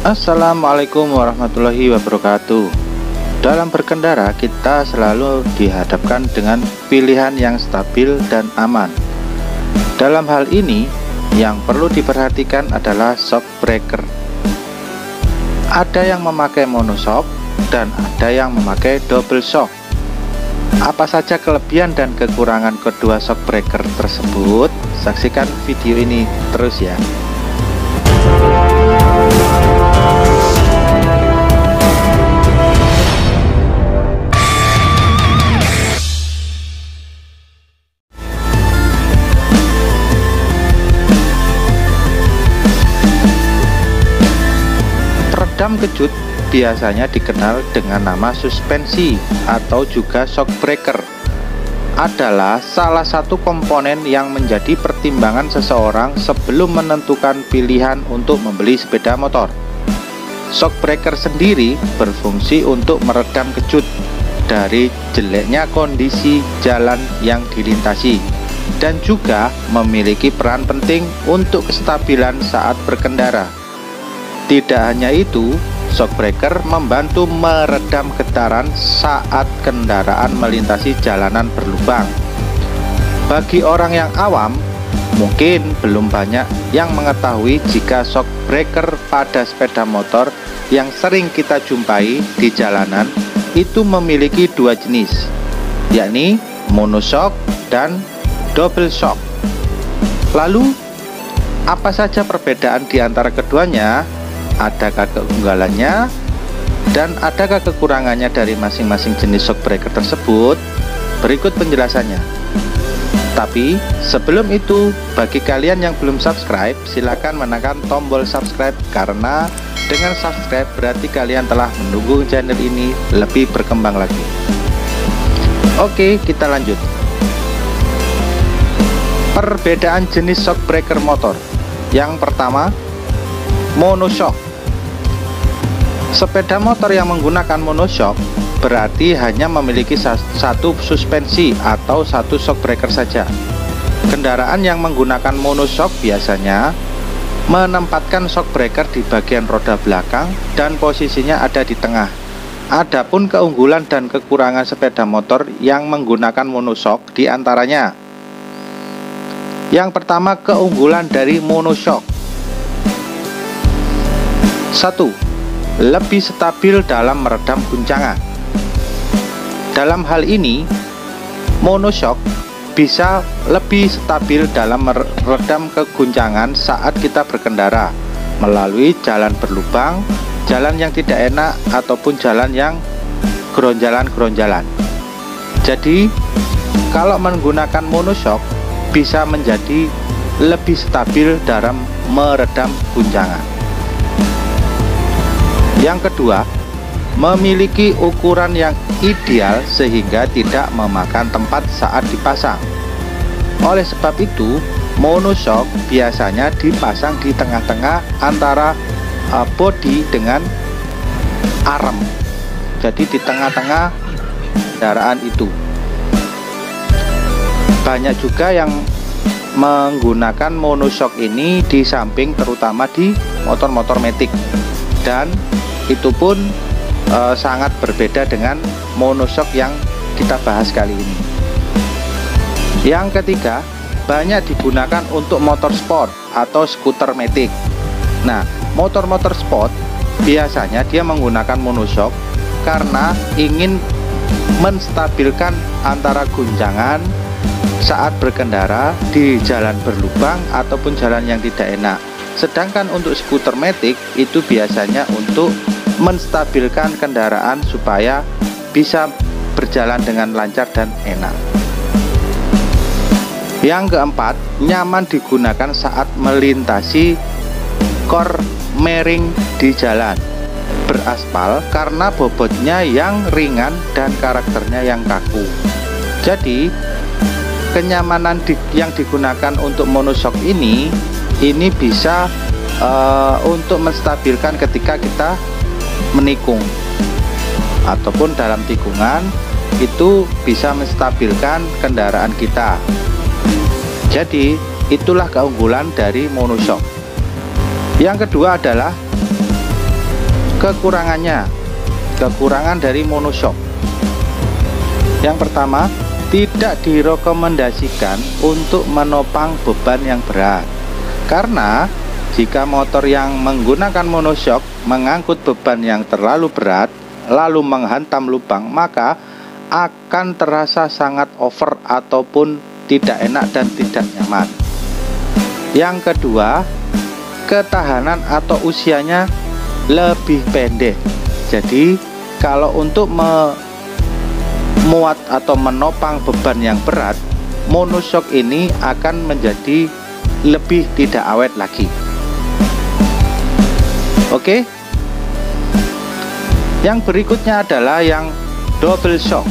Assalamualaikum warahmatullahi wabarakatuh. Dalam berkendara, kita selalu dihadapkan dengan pilihan yang stabil dan aman. Dalam hal ini, yang perlu diperhatikan adalah shock breaker. Ada yang memakai monoshock dan ada yang memakai double shock. Apa saja kelebihan dan kekurangan kedua shock breaker tersebut? Saksikan video ini terus ya. Redam kejut biasanya dikenal dengan nama suspensi atau juga shock breaker, adalah salah satu komponen yang menjadi pertimbangan seseorang sebelum menentukan pilihan untuk membeli sepeda motor. Shock breaker sendiri berfungsi untuk meredam kejut dari jeleknya kondisi jalan yang dilintasi dan juga memiliki peran penting untuk kestabilan saat berkendara. Tidak hanya itu, shock breaker membantu meredam getaran saat kendaraan melintasi jalanan berlubang. Bagi orang yang awam, mungkin belum banyak yang mengetahui jika shock breaker pada sepeda motor yang sering kita jumpai di jalanan itu memiliki dua jenis, yakni monoshock dan double shock. Lalu, apa saja perbedaan di antara keduanya? Adakah keunggulannya dan adakah kekurangannya dari masing-masing jenis shock breaker tersebut? Berikut penjelasannya. Tapi sebelum itu, bagi kalian yang belum subscribe, silakan menekan tombol subscribe, karena dengan subscribe berarti kalian telah mendukung channel ini lebih berkembang lagi. Oke, kita lanjut. Perbedaan jenis shock breaker motor. Yang pertama, monoshock. Sepeda motor yang menggunakan monoshock berarti hanya memiliki satu suspensi atau satu shock breaker saja. Kendaraan yang menggunakan monoshock biasanya menempatkan shock breaker di bagian roda belakang dan posisinya ada di tengah. Adapun keunggulan dan kekurangan sepeda motor yang menggunakan monoshock diantaranya: yang pertama, keunggulan dari monoshock. 1. Lebih stabil dalam meredam guncangan. Dalam hal ini, monoshock bisa lebih stabil dalam meredam keguncangan saat kita berkendara melalui jalan berlubang, jalan yang tidak enak, ataupun jalan yang geronjalan-geronjalan. Jadi, kalau menggunakan monoshock bisa menjadi lebih stabil dalam meredam guncangan. Yang kedua, memiliki ukuran yang ideal sehingga tidak memakan tempat saat dipasang. Oleh sebab itu, monoshock biasanya dipasang di tengah-tengah antara bodi dengan arm. Jadi di tengah-tengah kendaraan itu. Banyak juga yang menggunakan monoshock ini di samping, terutama di motor-motor matic, dan itu pun sangat berbeda dengan monoshock yang kita bahas kali ini. Yang ketiga, banyak digunakan untuk motor sport atau skuter matic. Nah, motor-motor sport biasanya dia menggunakan monoshock karena ingin menstabilkan antara guncangan saat berkendara di jalan berlubang ataupun jalan yang tidak enak. Sedangkan untuk skuter matic itu biasanya untuk menstabilkan kendaraan supaya bisa berjalan dengan lancar dan enak. Yang keempat, nyaman digunakan saat melintasi kormering di jalan beraspal karena bobotnya yang ringan dan karakternya yang kaku. Jadi, kenyamanan yang digunakan untuk monoshock ini bisa untuk menstabilkan ketika kita menikung ataupun dalam tikungan, itu bisa menstabilkan kendaraan kita. Jadi itulah keunggulan dari monoshock. Yang kedua adalah Kekurangan dari monoshock. Yang pertama, tidak direkomendasikan untuk menopang beban yang berat. Karena jika motor yang menggunakan monoshock mengangkut beban yang terlalu berat lalu menghantam lubang, maka akan terasa sangat over ataupun tidak enak dan tidak nyaman. Yang kedua, ketahanan atau usianya lebih pendek. Jadi kalau untuk memuat atau menopang beban yang berat, monoshock ini akan menjadi lebih tidak awet lagi. Oke. Yang berikutnya adalah yang double shock.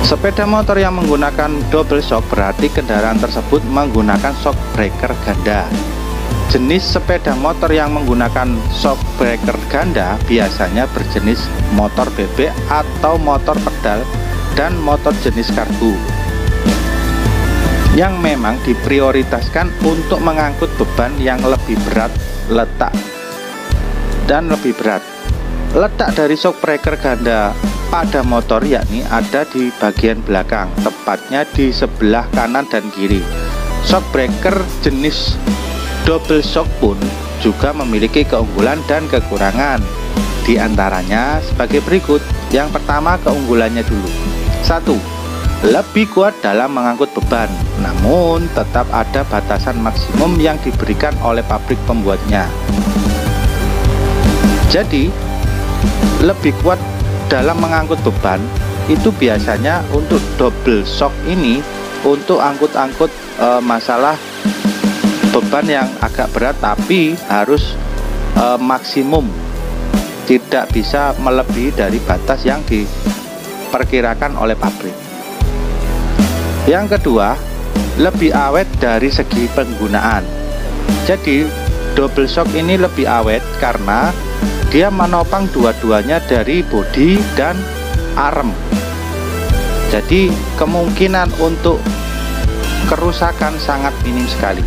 Sepeda motor yang menggunakan double shock berarti kendaraan tersebut menggunakan shock breaker ganda. Jenis sepeda motor yang menggunakan shock breaker ganda biasanya berjenis motor bebek atau motor pedal dan motor jenis karbu, yang memang diprioritaskan untuk mengangkut beban yang lebih berat letak dari shock breaker ganda pada motor yakni ada di bagian belakang, tepatnya di sebelah kanan dan kiri. Shock breaker jenis double shock pun juga memiliki keunggulan dan kekurangan. Di antaranya sebagai berikut. Yang pertama, keunggulannya dulu. 1. Lebih kuat dalam mengangkut beban, namun tetap ada batasan maksimum yang diberikan oleh pabrik pembuatnya. Jadi, lebih kuat dalam mengangkut beban itu biasanya untuk double shock ini untuk angkut-angkut masalah beban yang agak berat, tapi harus maksimum, tidak bisa melebihi dari batas yang diperkirakan oleh pabrik. Yang kedua, lebih awet dari segi penggunaan. Jadi double shock ini lebih awet karena dia menopang dua-duanya dari bodi dan arm. Jadi kemungkinan untuk kerusakan sangat minim sekali.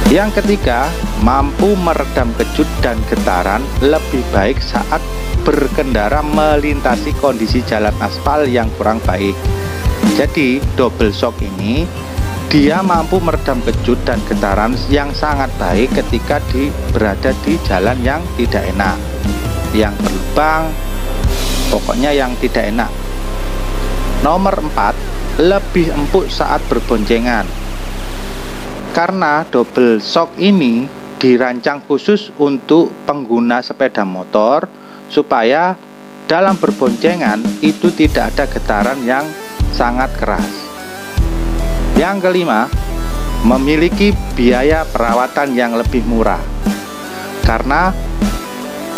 Yang ketiga, mampu meredam kejut dan getaran lebih baik saat berkendara melintasi kondisi jalan aspal yang kurang baik. Jadi double shock ini dia mampu meredam kejut dan getaran yang sangat baik ketika berada di jalan yang tidak enak, yang berlubang, pokoknya yang tidak enak. Nomor 4, lebih empuk saat berboncengan. Karena double shock ini dirancang khusus untuk pengguna sepeda motor supaya dalam berboncengan itu tidak ada getaran yang sangat keras. Yang kelima, memiliki biaya perawatan yang lebih murah. Karena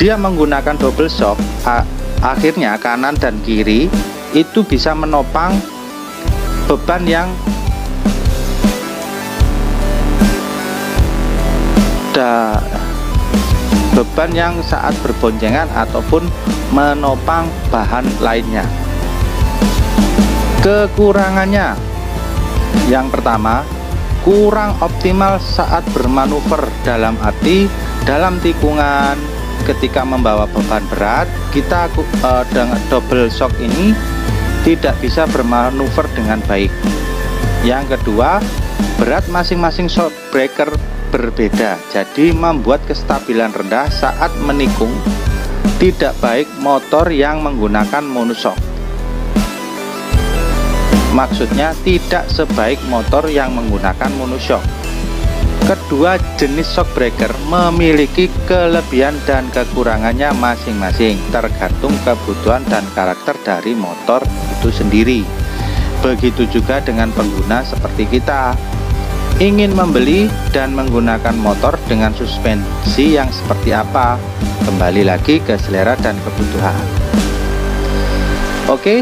dia menggunakan double shock, akhirnya kanan dan kiri itu bisa menopang beban yang saat berboncengan ataupun menopang bahan lainnya. Kekurangannya, yang pertama, kurang optimal saat bermanuver, dalam arti dalam tikungan ketika membawa beban berat kita dengan double shock ini tidak bisa bermanuver dengan baik. Yang kedua, berat masing-masing shock breaker berbeda, jadi membuat kestabilan rendah saat menikung, tidak baik motor yang menggunakan monoshock. Maksudnya tidak sebaik motor yang menggunakan monoshock. Kedua jenis shock breaker memiliki kelebihan dan kekurangannya masing-masing, tergantung kebutuhan dan karakter dari motor itu sendiri. Begitu juga dengan pengguna seperti kita, ingin membeli dan menggunakan motor dengan suspensi yang seperti apa, kembali lagi ke selera dan kebutuhan. Oke,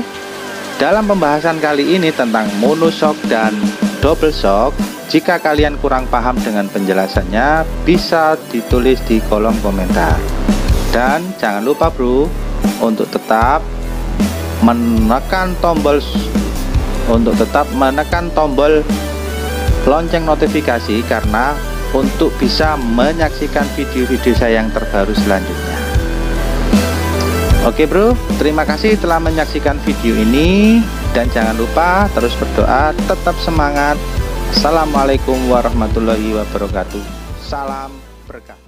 dalam pembahasan kali ini tentang monoshock dan double shock, jika kalian kurang paham dengan penjelasannya bisa ditulis di kolom komentar. Dan jangan lupa bro, untuk tetap menekan tombol lonceng notifikasi, karena untuk bisa menyaksikan video-video saya yang terbaru selanjutnya. Oke bro, terima kasih telah menyaksikan video ini, dan jangan lupa terus berdoa, tetap semangat. Assalamualaikum warahmatullahi wabarakatuh. Salam berkah.